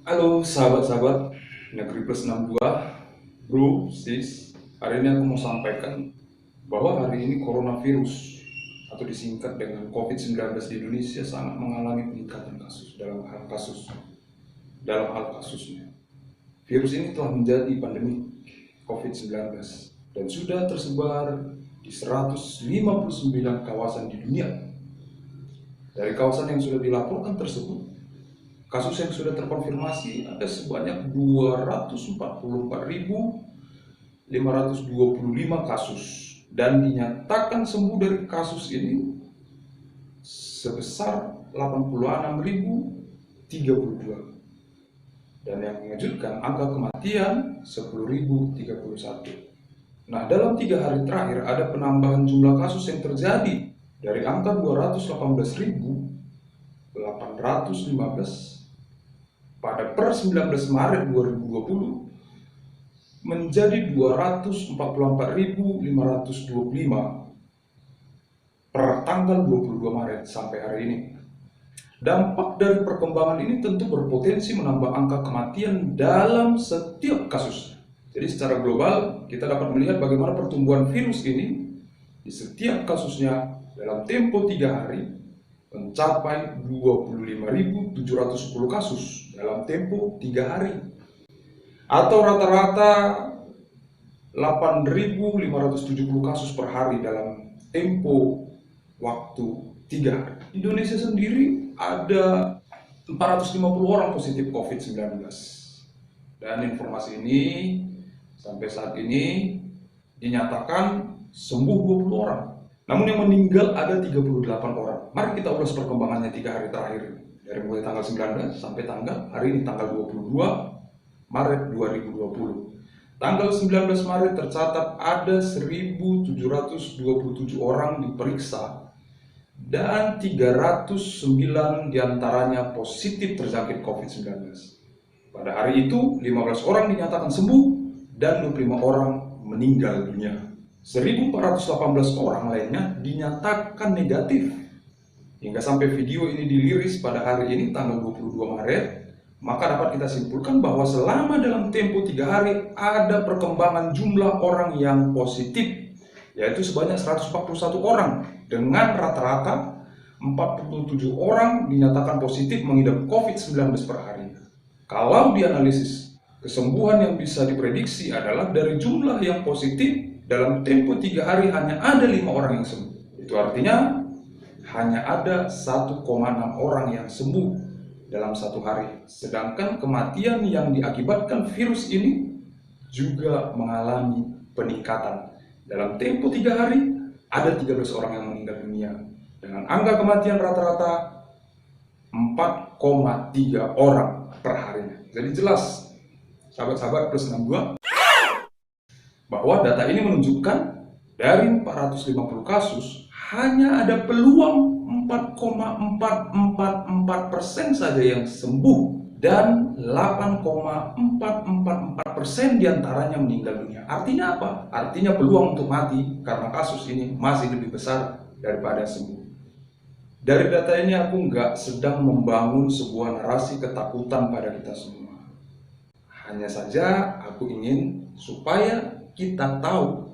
Halo sahabat-sahabat Negeri Plus 62, bro, sis. Hari ini aku mau sampaikan bahwa hari ini coronavirus atau disingkat dengan COVID-19 di Indonesia sangat mengalami peningkatan kasus dalam hal kasusnya. Virus ini telah menjadi pandemi COVID-19 dan sudah tersebar di 159 kawasan di dunia. Dari kawasan yang sudah dilaporkan tersebut, kasus yang sudah terkonfirmasi ada sebanyak 244.525 kasus dan dinyatakan sembuh dari kasus ini sebesar 86.032. Dan yang mengejutkan, angka kematian 10.031. Nah, dalam 3 hari terakhir ada penambahan jumlah kasus yang terjadi dari angka 218.815 pada per 19 Maret 2020 menjadi 244.525 per tanggal 22 Maret sampai hari ini. Dampak dari perkembangan ini tentu berpotensi menambah angka kematian dalam setiap kasus. Jadi secara global kita dapat melihat bagaimana pertumbuhan virus ini di setiap kasusnya dalam tempo 3 hari mencapai 25.710 kasus dalam tempo 3 hari atau rata-rata 8.570 kasus per hari dalam tempo waktu 3 hari. Indonesia sendiri ada 450 orang positif COVID-19 dan informasi ini sampai saat ini dinyatakan sembuh 20 orang. Namun yang meninggal ada 38 orang. Mari kita ulas perkembangannya 3 hari terakhir dari mulai tanggal 19 sampai tanggal hari ini tanggal 22 Maret 2020. Tanggal 19 Maret tercatat ada 1.727 orang diperiksa dan 309 diantaranya positif terjangkit COVID-19. Pada hari itu 15 orang dinyatakan sembuh dan 25 orang meninggal dunia. 1.418 orang lainnya dinyatakan negatif. Hingga sampai video ini dirilis pada hari ini tanggal 22 Maret, maka dapat kita simpulkan bahwa selama dalam tempo 3 hari ada perkembangan jumlah orang yang positif, yaitu sebanyak 141 orang dengan rata-rata 47 orang dinyatakan positif mengidap COVID-19 per hari. Kalau dianalisis, kesembuhan yang bisa diprediksi adalah dari jumlah yang positif dalam tempo 3 hari hanya ada 5 orang yang sembuh. Itu artinya hanya ada 1,6 orang yang sembuh dalam 1 hari. Sedangkan kematian yang diakibatkan virus ini juga mengalami peningkatan. Dalam tempo 3 hari ada 13 orang yang meninggal dunia dengan angka kematian rata-rata 4,3 orang per harinya. Jadi jelas sahabat-sahabat plus 62 bahwa data ini menunjukkan dari 450 kasus hanya ada peluang 4,444% saja yang sembuh dan 8,444% diantaranya meninggal dunia. Artinya apa? Artinya peluang untuk mati karena kasus ini masih lebih besar daripada sembuh. Dari data ini aku nggak sedang membangun sebuah narasi ketakutan pada kita semua. Hanya saja aku ingin supaya kita tahu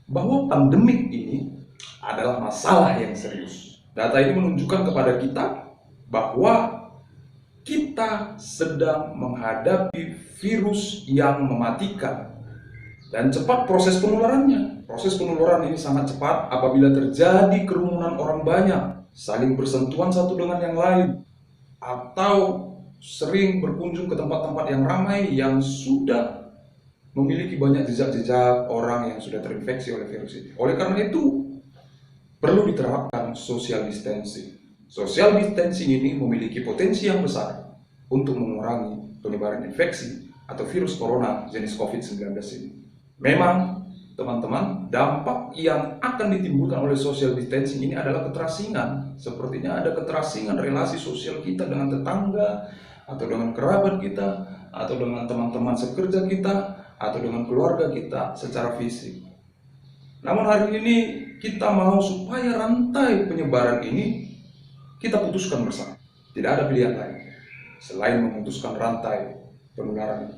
bahwa pandemik ini adalah masalah yang serius. Data ini menunjukkan kepada kita bahwa kita sedang menghadapi virus yang mematikan dan cepat proses penularannya. Proses penularan ini sangat cepat apabila terjadi kerumunan orang banyak, saling bersentuhan satu dengan yang lain, atau sering berkunjung ke tempat-tempat yang ramai yang sudah memiliki banyak jejak-jejak orang yang sudah terinfeksi oleh virus ini. Oleh karena itu, perlu diterapkan social distancing. Social distancing ini memiliki potensi yang besar untuk mengurangi penyebaran infeksi atau virus corona jenis COVID-19 ini. Memang, teman-teman, dampak yang akan ditimbulkan oleh social distancing ini adalah keterasingan. Sepertinya ada keterasingan relasi sosial kita dengan tetangga, atau dengan kerabat kita, atau dengan teman-teman sekerja kita, atau dengan keluarga kita secara fisik. Namun hari ini kita mau supaya rantai penyebaran ini kita putuskan bersama. Tidak ada pilihan lain. selain memutuskan rantai penularan.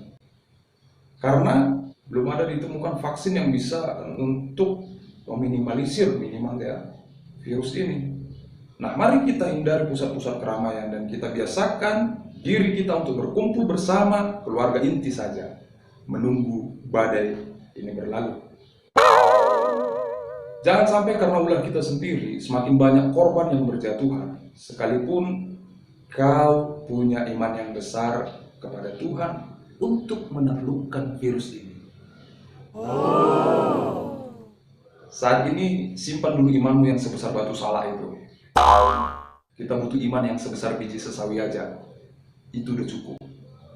Karena belum ada ditemukan vaksin yang bisa untuk meminimalisir minimal ya virus ini. Nah, mari kita hindari pusat-pusat keramaian dan kita biasakan diri kita untuk berkumpul bersama keluarga inti saja, menunggu badai ini berlalu. Jangan sampai karena ulah kita sendiri semakin banyak korban yang berjatuhan, sekalipun kau punya iman yang besar kepada Tuhan untuk menaklukkan virus ini. Saat ini simpan dulu imanmu yang sebesar batu salak itu. Kita butuh iman yang sebesar biji sesawi aja. Itu udah cukup.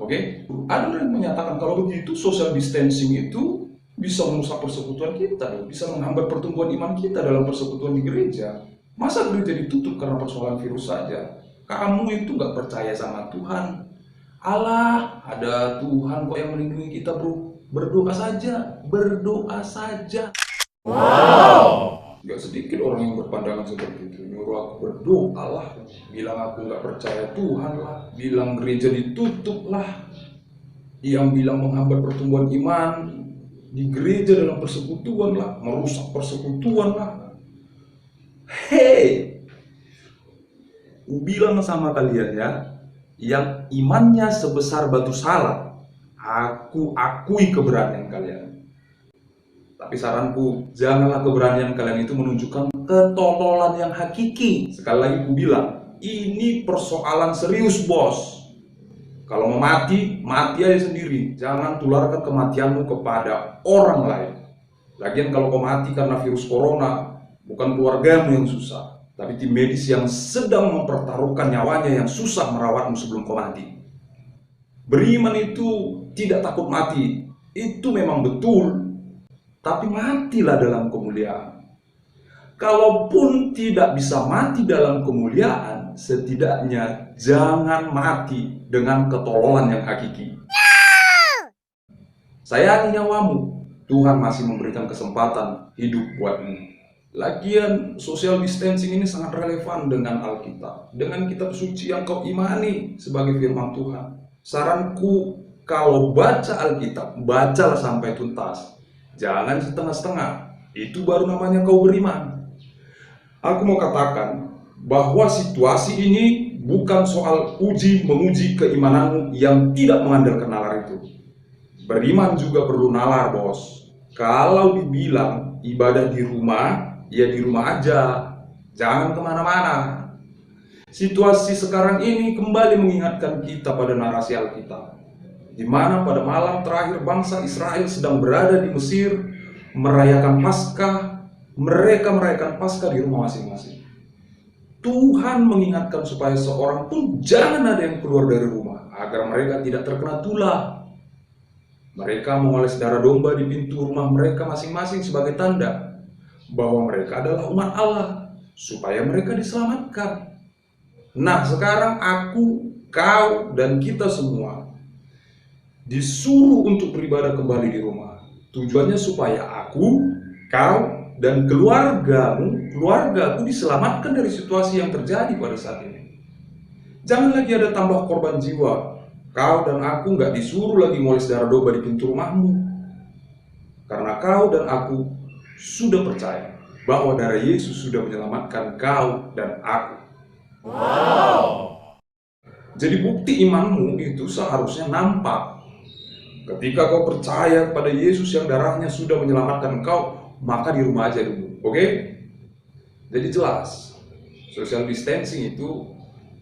Oke? Ada yang menyatakan kalau begitu social distancing itu bisa merusak persekutuan kita, bisa menghambat pertumbuhan iman kita dalam persekutuan di gereja. Masa gereja ditutup karena persoalan virus saja? Kamu itu nggak percaya sama Tuhan. Allah, ada Tuhan kok yang melindungi kita, bro. Berdoa saja, berdoa saja. Wow. Gak sedikit orang yang berpandangan seperti itu. Nyuruh aku berdoa lah, bilang aku nggak percaya Tuhan lah, bilang gereja ditutup lah, yang bilang menghambat pertumbuhan iman di gereja dalam persekutuan lah, merusak persekutuan lah. Hei, bilang sama kalian ya, yang imannya sebesar batu salak, aku akui keberanian kalian. Tapi saranku, janganlah keberanian kalian itu menunjukkan ketololan yang hakiki. Sekali lagi ku bilang, ini persoalan serius, bos. Kalau mau mati, mati aja sendiri. Jangan tularkan kematianmu kepada orang lain. Lagian kalau kau mati karena virus corona, bukan keluargamu yang susah, tapi tim medis yang sedang mempertaruhkan nyawanya yang susah merawatmu sebelum kau mati. Beriman itu tidak takut mati, itu memang betul, tapi matilah dalam kemuliaan. Kalaupun tidak bisa mati dalam kemuliaan, setidaknya jangan mati dengan ketololan yang hakiki. Sayangi nyawamu, Tuhan masih memberikan kesempatan hidup buatmu. Lagian social distancing ini sangat relevan dengan Alkitab, dengan kitab suci yang kau imani sebagai firman Tuhan. Saranku, kalau baca Alkitab, bacalah sampai tuntas. Jangan setengah-setengah, itu baru namanya kau beriman. Aku mau katakan bahwa situasi ini bukan soal menguji keimananmu yang tidak mengandalkan nalar itu. Beriman juga perlu nalar, bos. Kalau dibilang ibadah di rumah, ya di rumah aja, jangan kemana-mana. Situasi sekarang ini kembali mengingatkan kita pada narasi Alkitab, di mana pada malam terakhir bangsa Israel sedang berada di Mesir merayakan Paskah. Mereka merayakan Paskah di rumah masing-masing. Tuhan mengingatkan supaya seorang pun jangan ada yang keluar dari rumah agar mereka tidak terkena tulah. Mereka mengoles darah domba di pintu rumah mereka masing-masing sebagai tanda bahwa mereka adalah umat Allah, supaya mereka diselamatkan. Nah, sekarang aku, kau, dan kita semua disuruh untuk beribadah kembali di rumah. Tujuannya supaya aku, kau, dan keluargaku diselamatkan dari situasi yang terjadi pada saat ini. Jangan lagi ada tambah korban jiwa. Kau dan aku nggak disuruh lagi ngoles darah domba di pintu rumahmu. Karena kau dan aku sudah percaya bahwa darah Yesus sudah menyelamatkan kau dan aku. Wow. Jadi bukti imanmu itu seharusnya nampak. Ketika kau percaya pada Yesus yang darahnya sudah menyelamatkan kau, maka di rumah aja dulu, oke? Jadi jelas, social distancing itu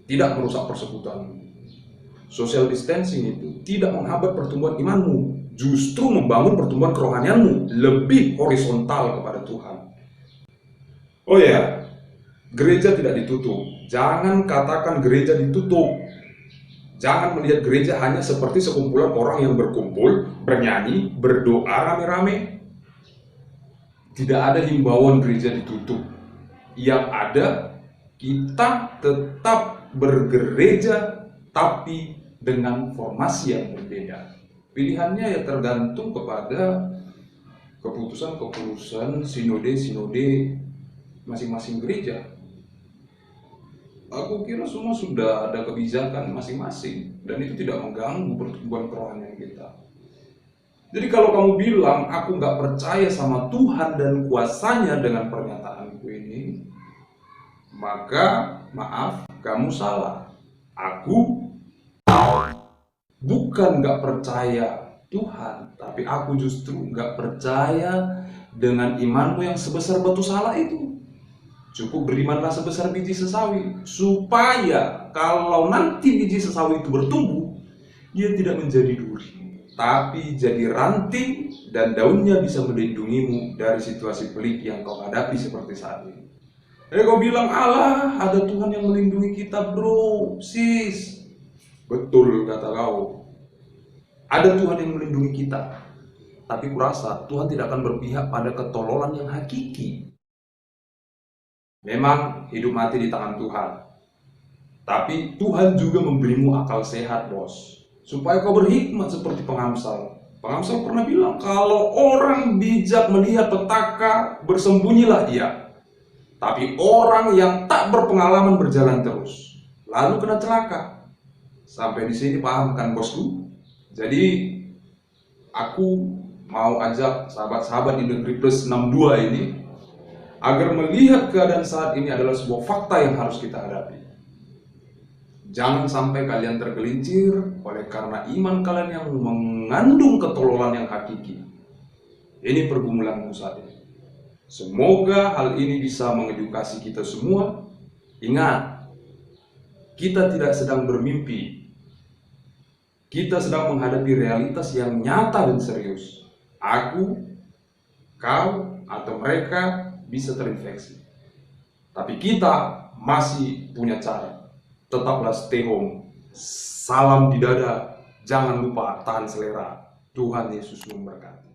tidak merusak persekutuan. Social distancing itu tidak menghambat pertumbuhan imanmu, justru membangun pertumbuhan kerohanianmu lebih horizontal kepada Tuhan. Oh ya, gereja tidak ditutup. Jangan katakan gereja ditutup. Jangan melihat gereja hanya seperti sekumpulan orang yang berkumpul, bernyanyi, berdoa rame-rame. Tidak ada himbauan gereja ditutup. Yang ada, kita tetap bergereja, tapi dengan formasi yang berbeda. Pilihannya ya tergantung kepada keputusan sinode masing-masing gereja. Aku kira semua sudah ada kebijakan masing-masing dan itu tidak mengganggu pertumbuhan kerohanian kita. Jadi kalau kamu bilang aku nggak percaya sama Tuhan dan kuasanya dengan pernyataanku ini, maka maaf, kamu salah. Aku bukan nggak percaya Tuhan, tapi aku justru nggak percaya dengan imanmu yang sebesar batu salah itu. Cukup berimanlah sebesar biji sesawi, supaya kalau nanti biji sesawi itu bertumbuh, dia tidak menjadi duri, tapi jadi ranting dan daunnya bisa melindungimu dari situasi pelik yang kau hadapi seperti saat ini. Jadi kau bilang, Allah, ada Tuhan yang melindungi kita, bro, sis. Betul kata kau, ada Tuhan yang melindungi kita. Tapi kurasa Tuhan tidak akan berpihak pada ketololan yang hakiki. Memang hidup mati di tangan Tuhan, tapi Tuhan juga memberimu akal sehat, bos, supaya kau berhikmat seperti pengamsal. Pengamsal pernah bilang, kalau orang bijak melihat petaka, bersembunyilah ia. Tapi orang yang tak berpengalaman berjalan terus, lalu kena celaka. Sampai di sini paham kan, bosku? Jadi aku mau ajak sahabat-sahabat di Negeri Plus 62 ini agar melihat keadaan saat ini adalah sebuah fakta yang harus kita hadapi. Jangan sampai kalian tergelincir oleh karena iman kalian yang mengandung ketololan yang hakiki. Ini pergumulanku saat ini. Semoga hal ini bisa mengedukasi kita semua. Ingat, kita tidak sedang bermimpi. Kita sedang menghadapi realitas yang nyata dan serius. Aku, kau, atau mereka bisa terinfeksi. Tapi kita masih punya cara. Tetaplah stay home. Salam di dada. Jangan lupa tahan selera. Tuhan Yesus memberkati.